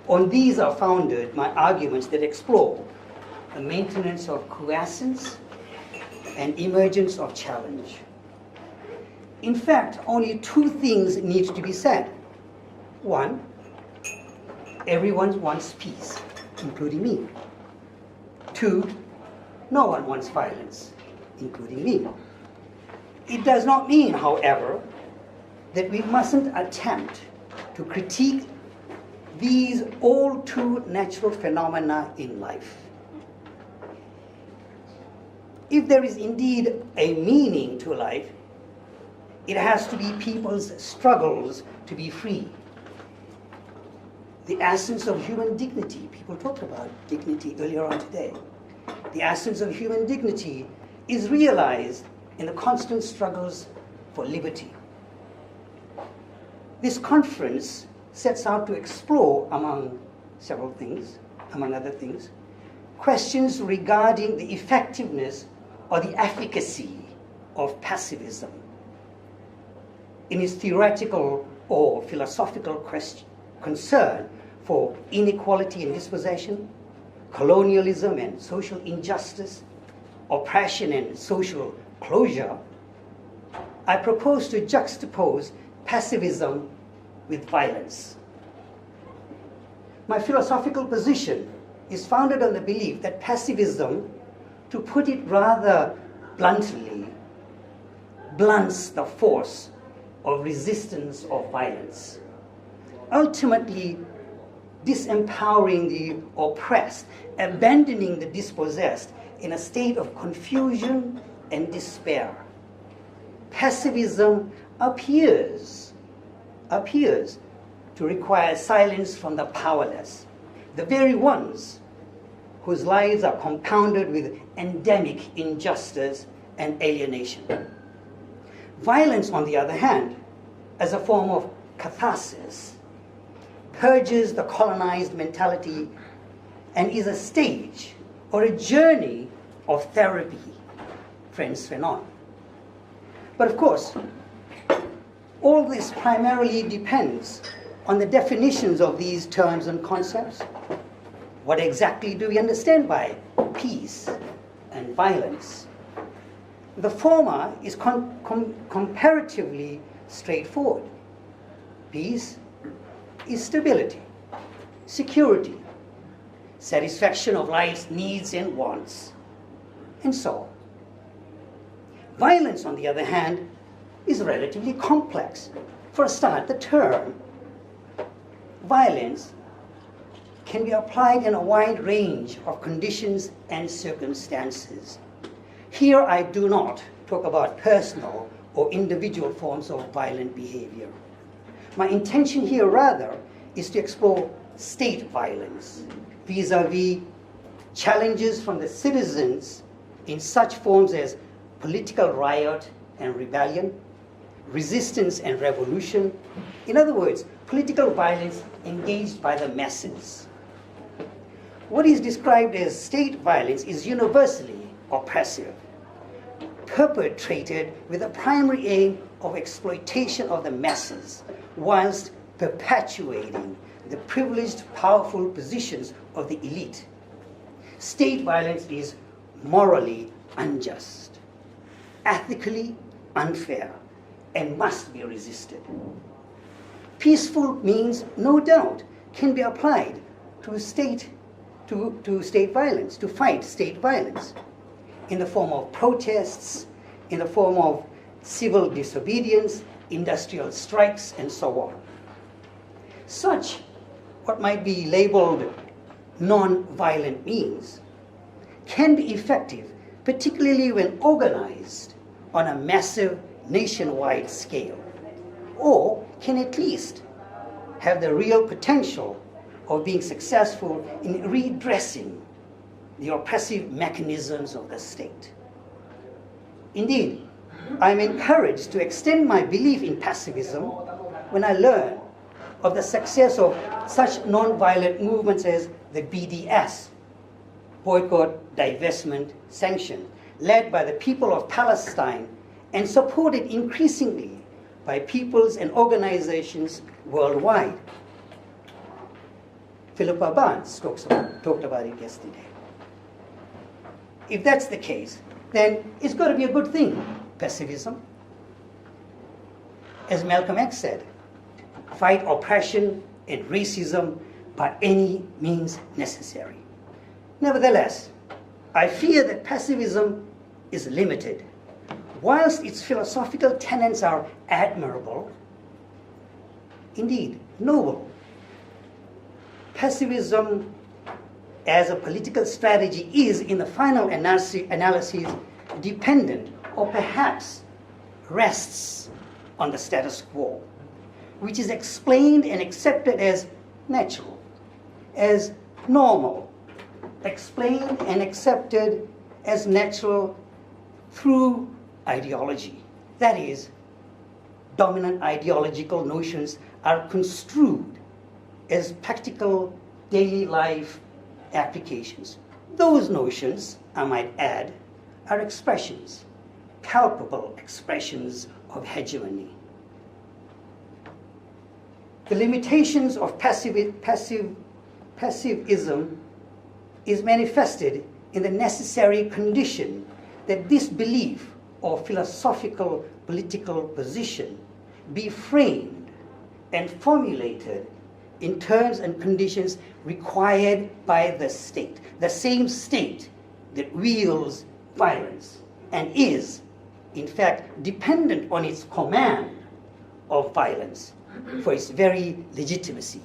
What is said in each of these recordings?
On these are founded my arguments that explore the maintenance of quiescence and emergence of challenge. In fact, only two things need to be said. One, everyone wants peace, including me. Two, no one wants violence, including me. It does not mean, however, that we mustn't attempt to critique these all too natural phenomena in life. If there is indeed a meaning to life, it has to be people's struggles to be free. The essence of human dignity, people talked about dignity earlier on today. The essence of human dignity is realized in the constant struggles for liberty. This conference sets out to explore, among other things, questions regarding the effectiveness or the efficacy of pacifism in its theoretical or philosophical concern for inequality and dispossession, colonialism and social injustice, oppression and social closure. I propose to juxtapose pacifism with violence. My philosophical position is founded on the belief that pacifism, to put it rather bluntly, blunts the force of resistance of violence, ultimately disempowering the oppressed, abandoning the dispossessed in a state of confusion and despair. Pacifism appears to require silence from the powerless, the very ones whose lives are compounded with endemic injustice and alienation. Violence, on the other hand, as a form of catharsis, purges the colonized mentality and is a stage or a journey of therapy. Friends Fanon. But of course, all this primarily depends on the definitions of these terms and concepts. What exactly do we understand by peace and violence? The former is comparatively straightforward. Peace is stability, security, satisfaction of life's needs and wants, and so on. Violence, on the other hand, is relatively complex. For a start, the term violence can be applied in a wide range of conditions and circumstances. Here I do not talk about personal or individual forms of violent behavior. My intention here rather is to explore state violence vis-a-vis challenges from the citizens in such forms as political riot and rebellion, resistance and revolution. In other words, political violence engaged by the masses. What is described as state violence is universally oppressive, perpetrated with the primary aim of exploitation of the masses, whilst perpetuating the privileged, powerful positions of the elite. State violence is morally unjust, ethically unfair, and must be resisted. Peaceful means, no doubt, can be applied to state violence, to fight state violence, in the form of protests, in the form of civil disobedience, industrial strikes, and so on. Such, what might be labeled non-violent means, can be effective, particularly when organized on a massive nationwide scale, or can at least have the real potential of being successful in redressing the oppressive mechanisms of the state. Indeed, I am encouraged to extend my belief in pacifism when I learn of the success of such non-violent movements as the BDS, Boycott, Divestment, Sanction, led by the people of Palestine and supported increasingly by peoples and organizations worldwide. Philippa Barnes talked about it yesterday. If that's the case, then it's got to be a good thing, pacifism. As Malcolm X said, fight oppression and racism by any means necessary. Nevertheless, I fear that pacifism is limited. Whilst its philosophical tenets are admirable, indeed noble, pacifism as a political strategy is, in the final analysis, dependent or perhaps rests on the status quo, which is explained and accepted as natural, as normal, explained and accepted as natural through ideology. That is, dominant ideological notions are construed as practical daily life applications. Those notions, I might add, are expressions, palpable expressions of hegemony. The limitations of pacifism is manifested in the necessary condition that this belief or philosophical political position be framed and formulated in terms and conditions required by the same state that wields violence and is, in fact, dependent on its command of violence for its very legitimacy.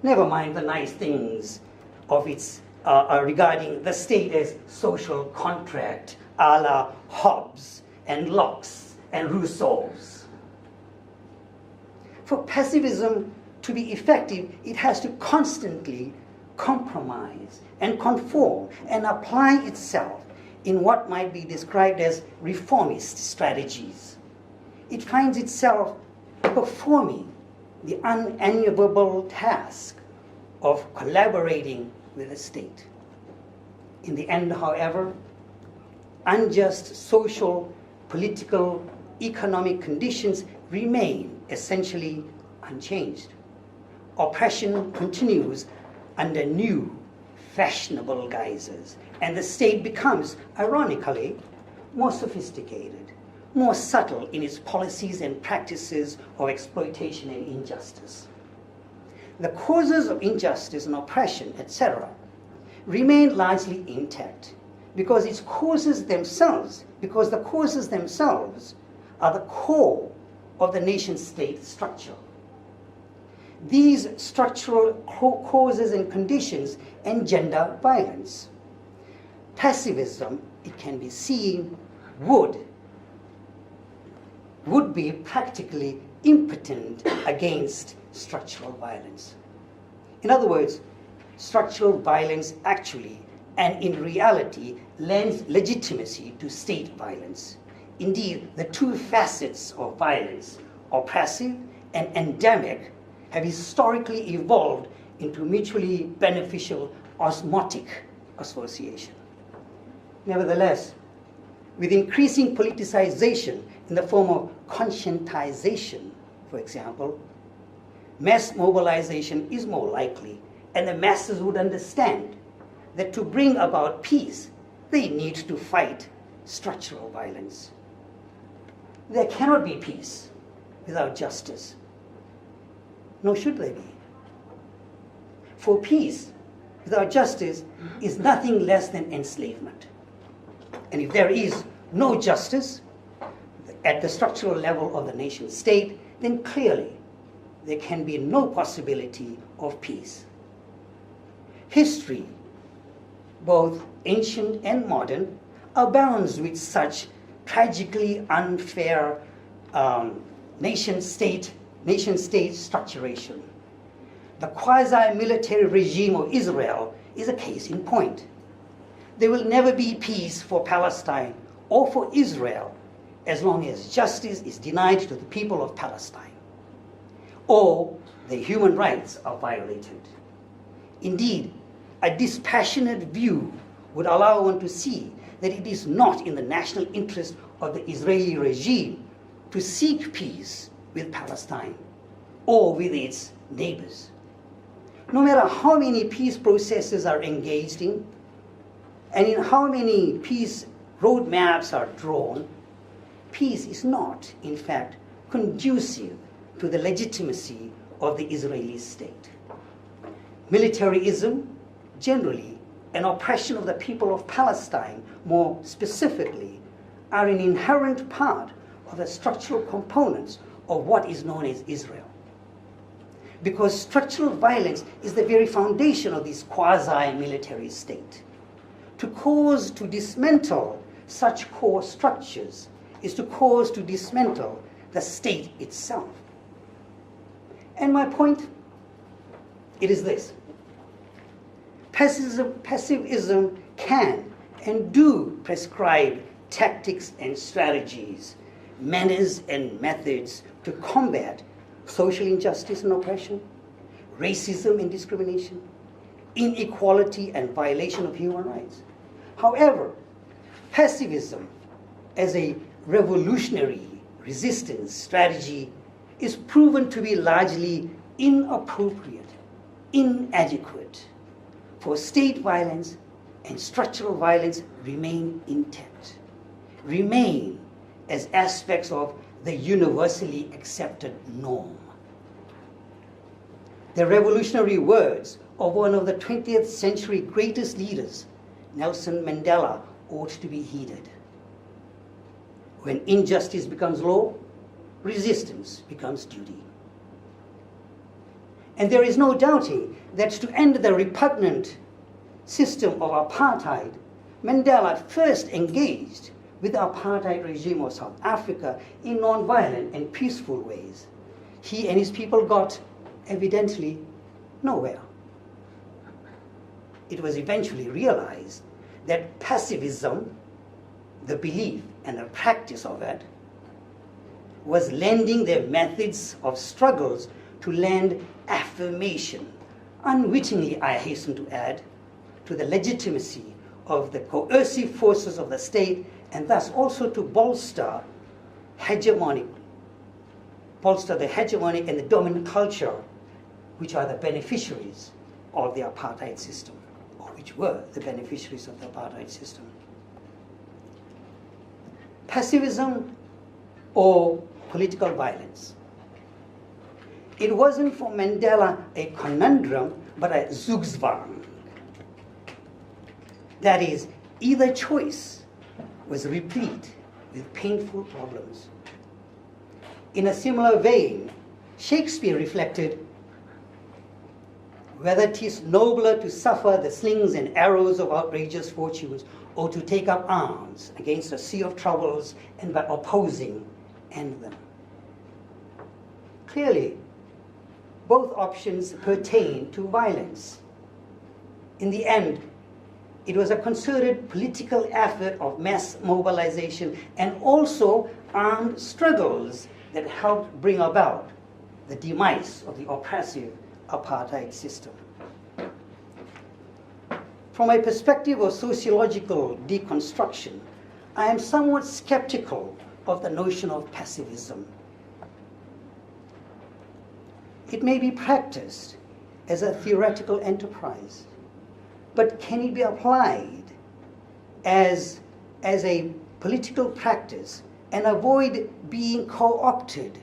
Never mind the nice things of its regarding the state as social contract, a la Hobbes and Locke's and Rousseau's. For pacifism to be effective, it has to constantly compromise and conform and apply itself in what might be described as reformist strategies. It finds itself performing the unenviable task of collaborating with the state. In the end, however, unjust social, political, economic conditions remain essentially unchanged. Oppression continues under new, fashionable guises, and the state becomes, ironically, more sophisticated, more subtle in its policies and practices of exploitation and injustice. The causes of injustice and oppression, etc., remain largely intact because the causes themselves are the core of the nation-state structure. These structural causes and conditions engender violence. Pacifism, it can be seen, would be practically impotent against structural violence. In other words, structural violence actually and in reality lends legitimacy to state violence. Indeed, the two facets of violence, oppressive and endemic, have historically evolved into mutually beneficial osmotic association. Nevertheless, with increasing politicization in the form of conscientization, for example, mass mobilization is more likely, and the masses would understand that to bring about peace, they need to fight structural violence. There cannot be peace without justice, nor should there be. For peace without justice is nothing less than enslavement. And if there is no justice at the structural level of the nation state, then clearly there can be no possibility of peace. History, both ancient and modern, abounds with such tragically unfair nation-state structuration. The quasi-military regime of Israel is a case in point. There will never be peace for Palestine or for Israel as long as justice is denied to the people of Palestine, or their human rights are violated. Indeed, a dispassionate view would allow one to see that it is not in the national interest of the Israeli regime to seek peace with Palestine or with its neighbors. no matter how many peace processes are engaged in, and in how many peace roadmaps are drawn, peace is not, in fact, conducive to the legitimacy of the Israeli state. Militarism, generally, and oppression of the people of Palestine, more specifically, are an inherent part of the structural components of what is known as Israel. Because structural violence is the very foundation of this quasi-military state. To dismantle such core structures is to dismantle the state itself. And my point, it is this. Pacifism can and do prescribe tactics and strategies, manners and methods to combat social injustice and oppression, racism and discrimination, inequality and violation of human rights. However, pacifism as a revolutionary resistance strategy is proven to be largely inappropriate, inadequate, for state violence and structural violence remain intact, remain as aspects of the universally accepted norm. The revolutionary words of one of the 20th century greatest leaders, Nelson Mandela, ought to be heeded. When injustice becomes law, resistance becomes duty. And there is no doubting that to end the repugnant system of apartheid, Mandela first engaged with the apartheid regime of South Africa in non-violent and peaceful ways. He and his people got, evidently, nowhere. It was eventually realized that pacifism, the belief and the practice of it, was lending their methods of struggles to lend affirmation, unwittingly, I hasten to add, to the legitimacy of the coercive forces of the state, and thus also to bolster the hegemonic and the dominant culture, which are the beneficiaries of the apartheid system, or which were the beneficiaries of the apartheid system. Pacifism or political violence. It wasn't for Mandela a conundrum, but a zugzwang. That is, either choice was replete with painful problems. In a similar vein, Shakespeare reflected, whether 'tis nobler to suffer the slings and arrows of outrageous fortunes, or to take up arms against a sea of troubles, and by opposing end them. Clearly, both options pertain to violence. In the end, it was a concerted political effort of mass mobilization and also armed struggles that helped bring about the demise of the oppressive apartheid system. From a perspective of sociological deconstruction, I am somewhat skeptical of the notion of pacifism. It may be practiced as a theoretical enterprise, but can it be applied as a political practice and avoid being co-opted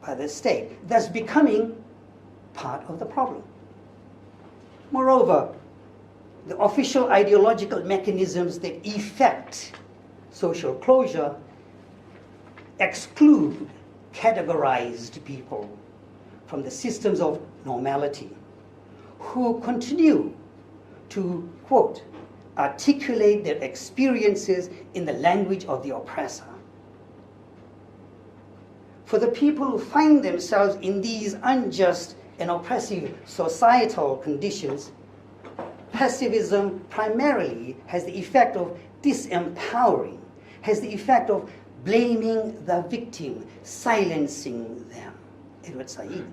by the state, thus becoming part of the problem? Moreover, the official ideological mechanisms that effect social closure exclude categorized people from the systems of normality, who continue to, quote, articulate their experiences in the language of the oppressor. For the people who find themselves in these unjust and oppressive societal conditions, pacifism primarily has the effect of disempowering, has the effect of blaming the victim, silencing them. Edward Said.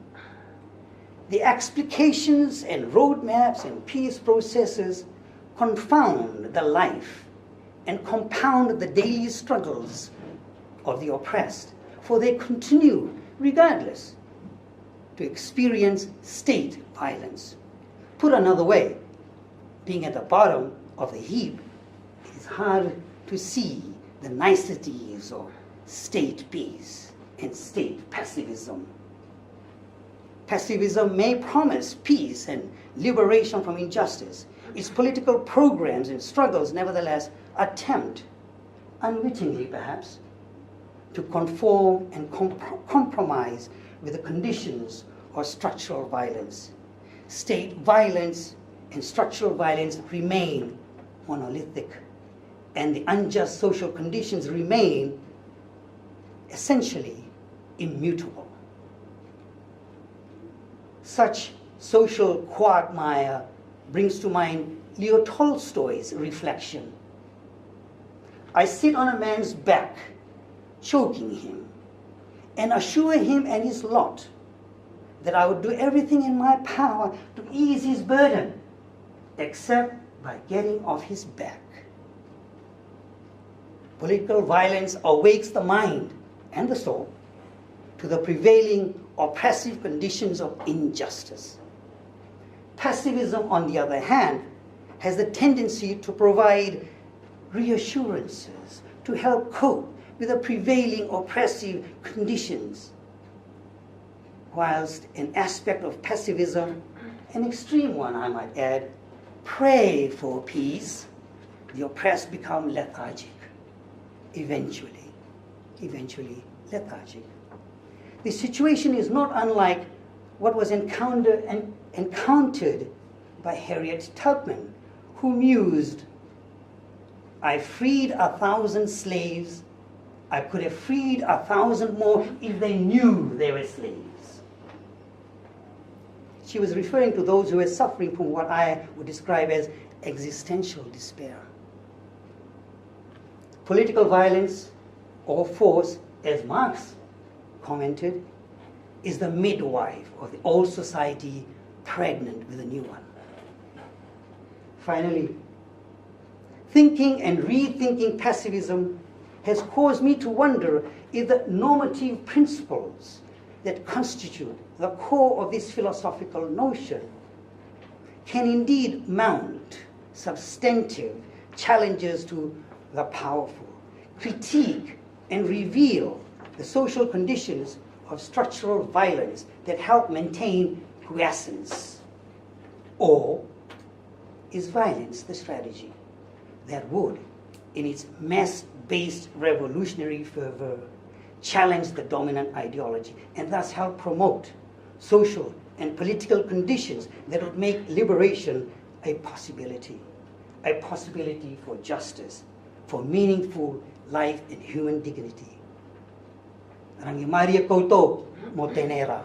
The explications and roadmaps and peace processes confound the life and compound the daily struggles of the oppressed, for they continue, regardless, to experience state violence, Put another way, being at the bottom of the heap, it is hard to see the niceties of state peace and state pacifism. Pacifism may promise peace and liberation from injustice. Its political programs and struggles nevertheless attempt, unwittingly perhaps, to conform and compromise with the conditions of structural violence. State violence and structural violence remain monolithic, and the unjust social conditions remain essentially immutable. Such social quagmire brings to mind Leo Tolstoy's reflection. I sit on a man's back, choking him, and assure him and his lot that I would do everything in my power to ease his burden, except by getting off his back. Political violence awakes the mind and the soul to the prevailing oppressive conditions of injustice. Pacifism, on the other hand, has the tendency to provide reassurances to help cope with the prevailing oppressive conditions, whilst an aspect of pacifism, an extreme one I might add, pray for peace, the oppressed become lethargic, eventually lethargic. The situation is not unlike what was encountered by Harriet Tubman, who mused, I freed 1,000 slaves. I could have freed 1,000 more if they knew they were slaves. She was referring to those who were suffering from what I would describe as existential despair. Political violence or force, as Marx commented, is the midwife of the old society pregnant with a new one. Finally, thinking and rethinking pacifism has caused me to wonder if the normative principles that constitute the core of this philosophical notion can indeed mount substantive challenges to the powerful, critique and reveal the social conditions of structural violence that help maintain quiescence. Or is violence the strategy that would, in its mass-based revolutionary fervor, challenge the dominant ideology and thus help promote social and political conditions that would make liberation a possibility for justice, for meaningful life and human dignity. Rangi Maria Couto, Motenera.